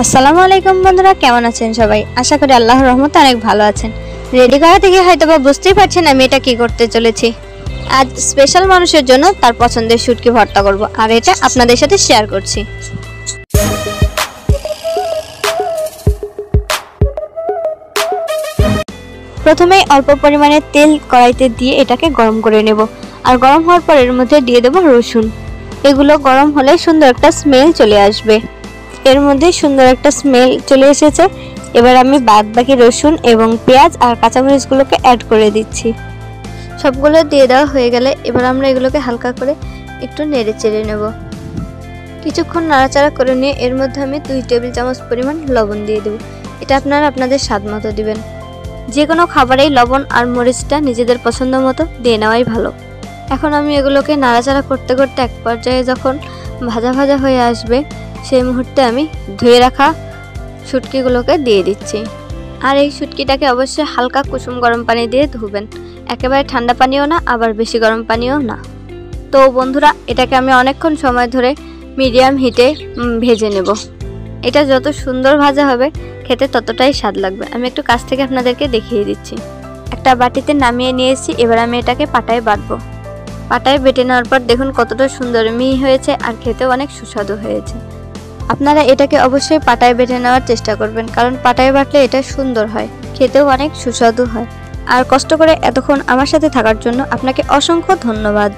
আসসালামু আলাইকুম বন্ধুরা, কেমন আছেন সবাই? আশা করি আল্লাহর রহমতে অনেক ভালো আছেন। রেডি করা থেকে হয়তোবা বুঝতেই পারছেন আমি এটা কি করতে চলেছি। আজ স্পেশাল মানুষের জন্য তার পছন্দের শুটকি ভর্তা করব, আর এটা আপনাদের সাথে শেয়ার করছি। প্রথমেই অল্প পরিমাণে তেল কড়াইতে দিয়ে এটাকে গরম করে নেব, আর গরম হওয়ার পর এর মধ্যে দিয়ে দেব রসুন। এগুলো গরম হলে সুন্দর একটা স্মেল চলে আসবে। এর মধ্যে সুন্দর একটা স্মেল চলে এসেছে। এবার আমি বাকি রসুন এবং পেঁয়াজ আর কাঁচামরিচগুলোকে অ্যাড করে দিচ্ছি। সবগুলো দিয়ে দেওয়া হয়ে গেলে এবার আমরা এগুলোকে হালকা করে একটু নেড়ে চেড়ে নেব। কিছুক্ষণ নাড়াচাড়া করে নিয়ে এর মধ্যে আমি 2 টেবিল চামচ পরিমাণ লবণ দিয়ে দেব। এটা আপনারা আপনাদের স্বাদ মতো দিবেন। যে কোনো খাবারেই লবণ আর মরিচটা নিজেদের পছন্দ মতো দিয়ে নেওয়াই ভালো। এখন আমি এগুলোকে নাড়াচাড়া করতে করতে এক পর্যায়ে যখন ভাজা ভাজা হয়ে আসবে সেই মুহূর্তে আমি ধুয়ে রাখা শুটকিগুলোকে দিয়ে দিচ্ছি। আর এই শুটকিটাকে অবশ্যই হালকা কুসুম গরম পানি দিয়ে ধুবেন, একেবারে ঠান্ডা পানিও না, আবার বেশি গরম পানিও না। তো বন্ধুরা, এটাকে আমি অনেকক্ষণ সময় ধরে মিডিয়াম হিটে ভেজে নেব। এটা যত সুন্দর ভাজা হবে খেতে ততটাই স্বাদ লাগবে। আমি একটু কাছ থেকে আপনাদেরকে দেখিয়ে দিচ্ছি। একটা বাটিতে নামিয়ে নিয়েছি। এবার আমি এটাকে পাটায় বাটবো। পাটায় বেটে নেওয়ার পর দেখুন কতটা সুন্দর মিহি হয়েছে, আর খেতেও অনেক সুস্বাদু হয়েছে। আপনারা এটাকে অবশ্যই পাটায় বেটে নেওয়ার চেষ্টা করবেন, কারণ পাটায় বাটলে এটা সুন্দর হয়, খেতেও অনেক সুস্বাদু হয়। আর কষ্ট করে এতক্ষণ আমার সাথে থাকার জন্য আপনাকে অসংখ্য ধন্যবাদ।